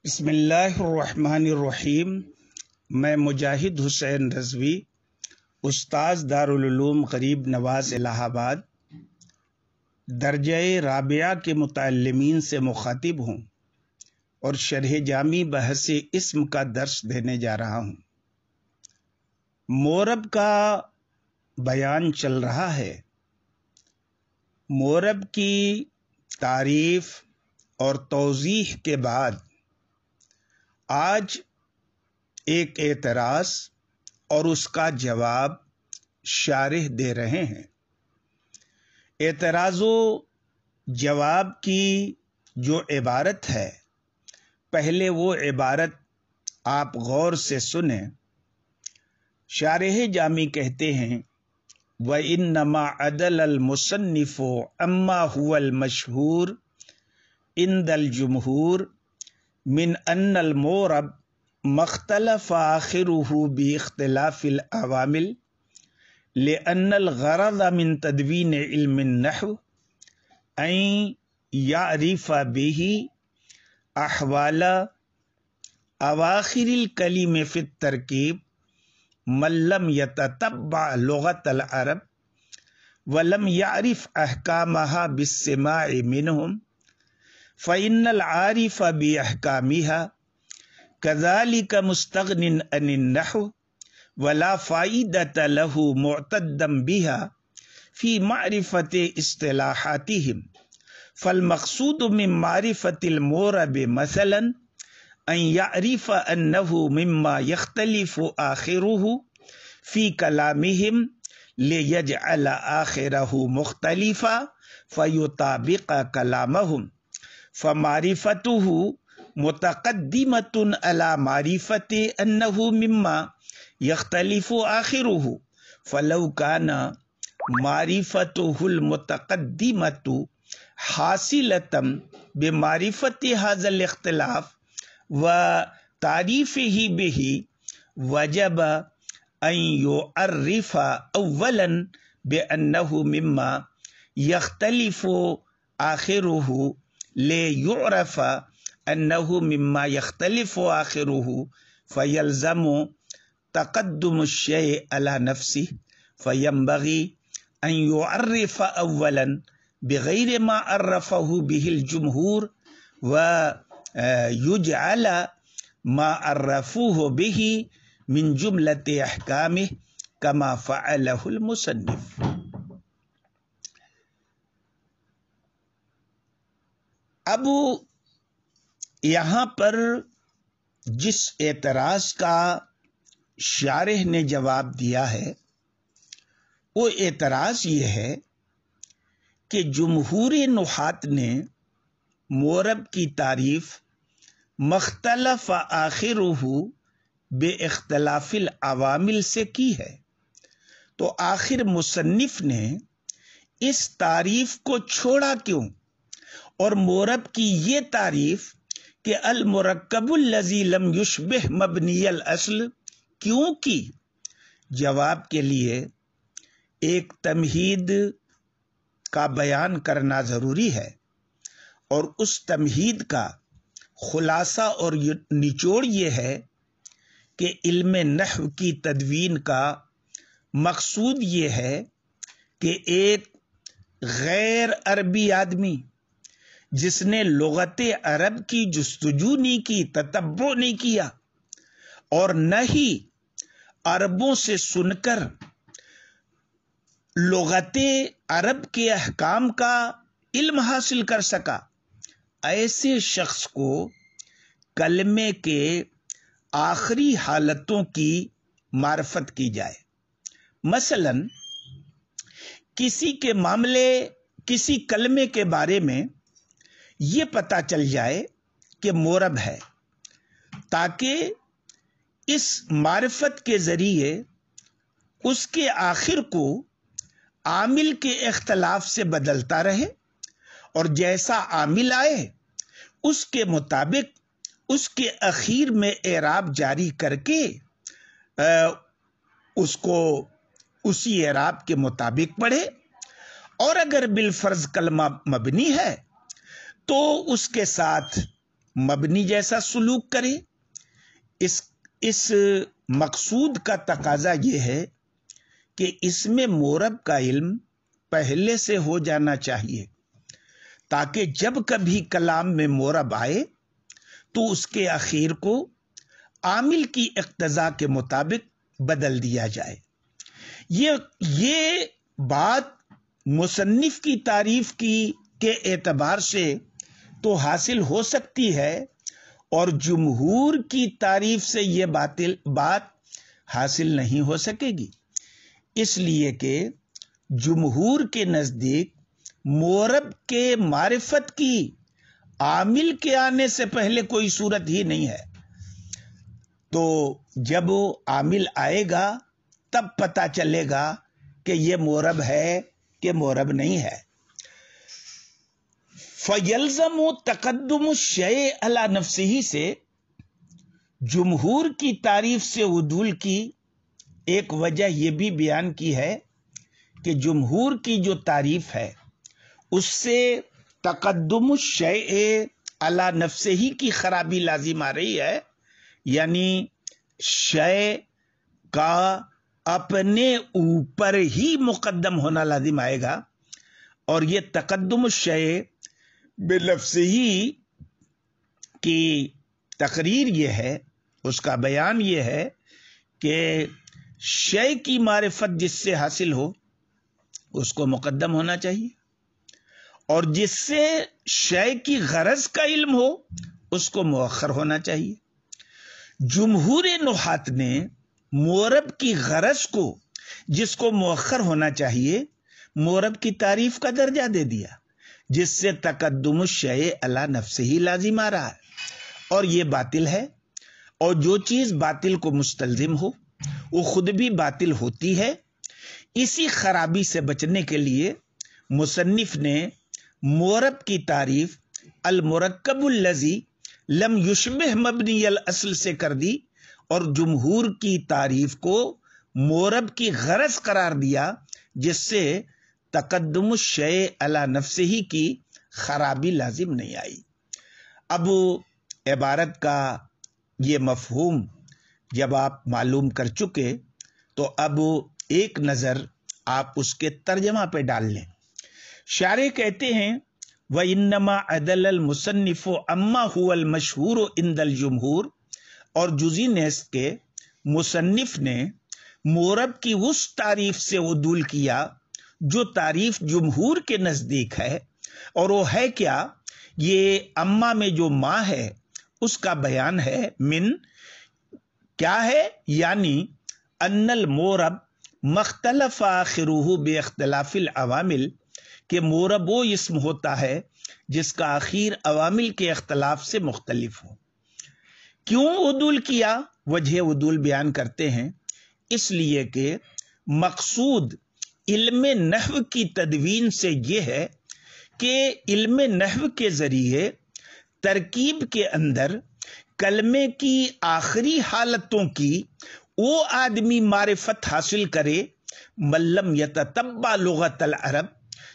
بسم اللہ الرحمن الرحیم۔ میں مجاہد حسین رضوی، استاذ دارالعلوم غریب نواز الہ آباد، درجہ رابعہ کے متعلمین سے مخاطب ہوں اور شرح جامی بحث اسم کا درس دینے جا رہا ہوں۔ مورب کا بیان چل رہا ہے۔ مورب کی تعریف اور توضیح کے بعد آج ایک اعتراض اور اس کا جواب شارح دے رہے ہیں۔ اعتراض و جواب کی جو عبارت ہے، پہلے وہ عبارت آپ غور سے سنیں۔ شارح جامی کہتے ہیں وَإِنَّمَا عَدَلَ الْمُصَنِّفُ عَمَّا هُوَ الْمَشْهُورُ عِنْدَ الْجُمْهُورِ من ان المورب مختلف آخره باختلاف العوامل لأن الغرض من تدوین علم النحو ان يعرف به احوال اواخر الکلم في الترکیب من لم يتتبع لغة العرب ولم يعرف احکامها بالسماع منهم فإن العارف بأحكامها كذلك مستغن عن النحو ولا فائدة له معتدا بها في معرفة اصطلاحاتهم فالمقصود من معرفة المورب مثلا أن يعرف أنه مما يختلف آخره في كلامهم ليجعل آخره مختلفا فيطابق كلامهم فمعرفته متقدمة على معرفة أنه مما يختلف آخره فلو كان معرفته المتقدمة حاصلة بمعرفة هذا الاختلاف وتعريفه به وجب أن يعرف أولا بأنه مما يختلف آخره ليعرف أنه مما يختلف آخره فيلزم تقدم الشيء على نفسه فينبغي أن يعرف أولا بغير ما عرفه به الجمهور ويجعل ما عرفوه به من جملة أحكامه كما فعله المصنف۔ اب یہاں پر جس اعتراض کا شارح نے جواب دیا ہے وہ اعتراض یہ ہے کہ جمہور نحات نے مورب کی تعریف مختلف آخرہ بے اختلاف العوامل سے کی ہے، تو آخر مصنف نے اس تعریف کو چھوڑا کیوں اور مورب کی یہ تعریف کہ المرکب الذی لم یشبہ مبنی الاصل کیوں کی؟ جواب کے لیے ایک تمہید کا بیان کرنا ضروری ہے، اور اس تمہید کا خلاصہ اور نچوڑ یہ ہے کہ علم نحو کی تدوین کا مقصود یہ ہے کہ ایک غیر عربی آدمی جس نے لغت عرب کی جستجو نہیں کی، تتبع نہیں کیا، اور نہ ہی عربوں سے سن کر لغت عرب کے احکام کا علم حاصل کر سکا، ایسے شخص کو کلمے کے آخری حالتوں کی معرفت کی جائے۔ مثلا کسی کلمے کے بارے میں یہ پتہ چل جائے کہ مورب ہے، تاکہ اس معرفت کے ذریعے اس کے آخر کو عامل کے اختلاف سے بدلتا رہے، اور جیسا عامل آئے اس کے مطابق اس کے اخیر میں اعراب جاری کر کے اس کو اسی اعراب کے مطابق پڑھے، اور اگر بالفرض کلمہ مبنی ہے تو اس کے ساتھ مبنی جیسا سلوک کرے. اس مقصود کا تقاضا یہ ہے کہ اس میں مورب کا علم پہلے سے ہو جانا چاہیے تاکہ جب کبھی کلام میں مورب آئے تو اس کے اخیر کو عامل کی اقتضا کے مطابق بدل دیا جائے. یہ بات مصنف کی تعریف کے اعتبار سے تو حاصل ہو سکتی ہے اور جمہور کی تعریف سے یہ بات حاصل نہیں ہو سکے گی، اس لیے کہ جمہور کے نزدیک مورب کے معرفت کی عامل کے آنے سے پہلے کوئی صورت ہی نہیں ہے. تو جب وہ عامل آئے گا تب پتہ چلے گا کہ یہ مورب ہے کہ مورب نہیں ہے. فَيَلْزَمُ تَقَدُّمُ الشَّيْءِ عَلَى نَفْسِهِ سے جمہور کی تعریف سے عدول کی ایک وجہ یہ بھی بیان کی ہے کہ جمہور کی جو تعریف ہے اس سے تقدم الشیء علی نفسہ کی خرابی لازم آ رہی ہے، یعنی شے کا اپنے اوپر ہی مقدم ہونا لازم آئے گا. اور یہ تقدم الشیء بلفظہ کی تقریر یہ ہے، اس کا بیان یہ ہے کہ شے کی معرفت جس سے حاصل ہو اس کو مقدم ہونا چاہیے، اور جس سے شے کی غرض کا علم ہو اس کو مؤخر ہونا چاہیے. جمہور نحات نے مورب کی غرض کو جس کو مؤخر ہونا چاہیے مورب کی تعریف کا درجہ دے دیا، جس سے تقدم الشیء علی نفسہ ہی لازم آ رہا ہے، اور یہ باطل ہے. اور جو چیز باطل کو مستلزم ہو وہ خود بھی باطل ہوتی ہے. اسی خرابی سے بچنے کے لیے مصنف نے مورب کی تعریف المرکب الذی لم یشبہ مبنی الاصل سے کر دی، اور جمہور کی تعریف کو مورب کی غرض قرار دیا جس سے تقدم الشیء علی نفسہ کی خرابی لازم نہیں آئی. اب عبارت کا یہ مفہوم جب آپ معلوم کر چکے تو اب ایک نظر آپ اس کے ترجمہ پہ ڈال لیں. شارح کہتے ہیں وَإِنَّمَا عَدَلَ الْمُصَنِّفُ أَمَّا هُوَ الْمَشْهُورُ عِنْدَ الْجُمْهُورِ، اور جزی نیست کے مصنف نے مورب کی اس تعریف سے عدول کیا جو تعریف جمہور کے نزدیک ہے، اور وہ ہے کیا؟ یہ اما میں جو ما ہے اس کا بیان ہے. من کیا ہے؟ یعنی ان المورب مختلف آخرہ باختلاف العوامل، کہ مورب وہ اسم ہوتا ہے جس کا آخر عوامل کے اختلاف سے مختلف ہو. کیوں عدول کیا؟ وجہ عدول بیان کرتے ہیں، اس لیے کہ مقصود علم نحو کی تدوین سے یہ ہے کہ علم نحو کے ذریعے ترکیب کے اندر کلمے کی آخری حالتوں کی وہ آدمی معرفت حاصل کرے ملم یتتبع لغت العرب،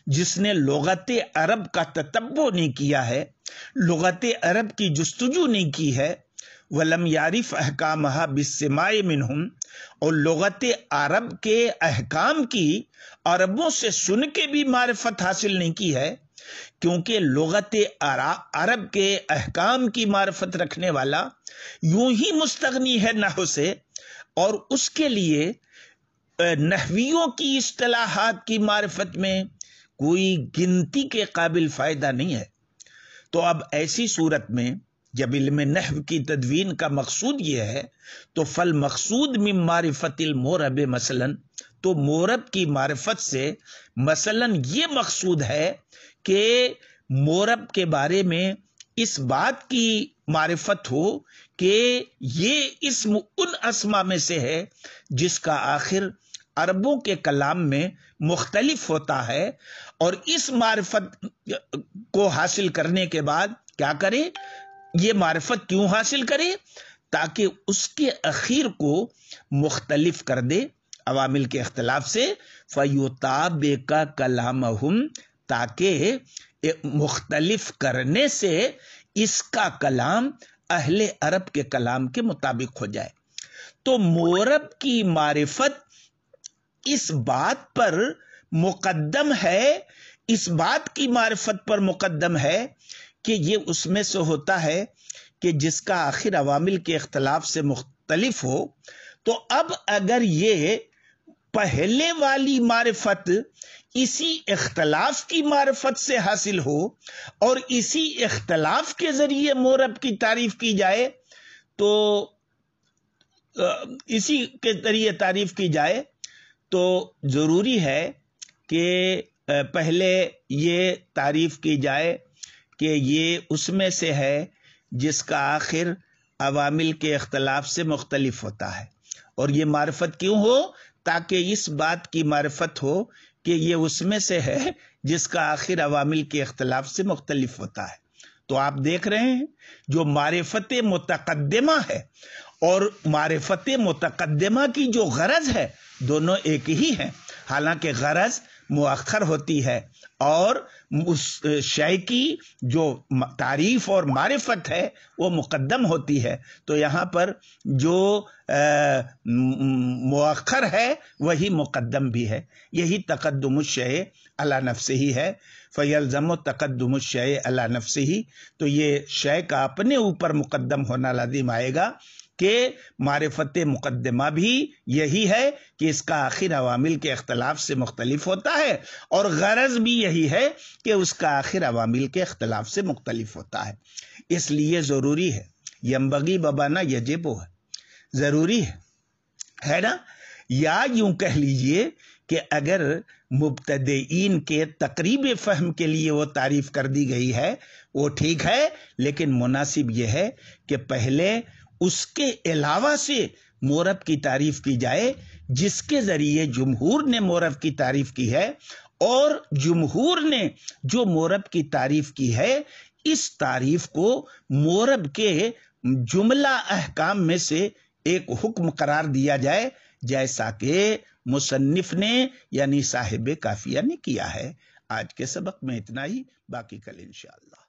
جس نے لغت عرب کا تتبع نہیں کیا ہے، لغت عرب کی جستجو نہیں کی ہے. ولم یعرف احکامها بالسماع منہم، اور لغت عرب کے احکام کی عربوں سے سن کے بھی معرفت حاصل نہیں کی ہے، کیونکہ لغت عرب کے احکام کی معرفت رکھنے والا یوں ہی مستغنی ہے نحو سے، اور اس کے لیے نحویوں کی اصطلاحات کی معرفت میں کوئی گنتی کے قابل فائدہ نہیں ہے. تو اب ایسی صورت میں جب علم نحو کی تدوین کا مقصود یہ ہے تو فل مقصود من معرفت المورب مثلا، تو مورب کی معرفت سے مثلا یہ مقصود ہے کہ مورب کے بارے میں اس بات کی معرفت ہو کہ یہ اسم ان اسما میں سے ہے جس کا آخر عربوں کے کلام میں مختلف ہوتا ہے، اور اس معرفت کو حاصل کرنے کے بعد کیا کرے؟ یہ معرفت کیوں حاصل کرے؟ تاکہ اس کے اخیر کو مختلف کر دے عوامل کے اختلاف سے. فَيُطَابِقَ كَلَامَهُمْ، تاکہ مختلف کرنے سے اس کا کلام اہل عرب کے کلام کے مطابق ہو جائے۔ تو مورب کی معرفت اس بات پر مقدم ہے، اس بات کی معرفت پر مقدم ہے کہ یہ اس میں سے ہوتا ہے کہ جس کا آخر عوامل کے اختلاف سے مختلف ہو۔ تو اب اگر یہ پہلے والی معرفت اسی اختلاف کی معرفت سے حاصل ہو اور اسی اختلاف کے ذریعے مورب کی تعریف کی جائے، تو اسی کے ذریعے تعریف کی جائے تو ضروری ہے کہ پہلے یہ تعریف کی جائے کہ یہ اس میں سے ہے جس کا آخر عوامل کے اختلاف سے مختلف ہوتا ہے۔ اور یہ معرفت کیوں ہو؟ تاکہ اس بات کی معرفت ہو کہ یہ اس میں سے ہے جس کا آخر عوامل کے اختلاف سے مختلف ہوتا ہے۔ تو آپ دیکھ رہے ہیں جو معرفت متقدمہ ہے اور معرفت متقدمہ کی جو غرض ہے دونوں ایک ہی ہیں، حالانکہ غرض مؤخر ہوتی ہے اور اس شے کی جو تعریف اور معرفت ہے وہ مقدم ہوتی ہے۔ تو یہاں پر جو مؤخر ہے وہی مقدم بھی ہے، یہی تقدم الشیء علی نفسہ ہی ہے۔ فیلزم تقدم الشیء علی نفسہ ہی، تو یہ شے کا اپنے اوپر مقدم ہونا لازم آئے گا کہ معرفت مقدمہ بھی یہی ہے کہ اس کا آخر عوامل کے اختلاف سے مختلف ہوتا ہے، اور غرض بھی یہی ہے کہ اس کا آخر عوامل کے اختلاف سے مختلف ہوتا ہے۔ اس لیے ضروری ہے، ینبغی بمعنی یجب ہے، ضروری ہے نا، یا یوں کہہ لیجئے کہ اگر مبتدئین کے تقریب فہم کے لیے وہ تعریف کر دی گئی ہے وہ ٹھیک ہے، لیکن مناسب یہ ہے کہ پہلے اس کے علاوہ سے مورب کی تعریف کی جائے جس کے ذریعے جمہور نے مورب کی تعریف کی ہے، اور جمہور نے جو مورب کی تعریف کی ہے اس تعریف کو مورب کے جملہ احکام میں سے ایک حکم قرار دیا جائے، جیسا کہ مصنف نے یعنی صاحب کافیہ نے کیا ہے۔ آج کے سبق میں اتنا ہی، باقی کل انشاءاللہ۔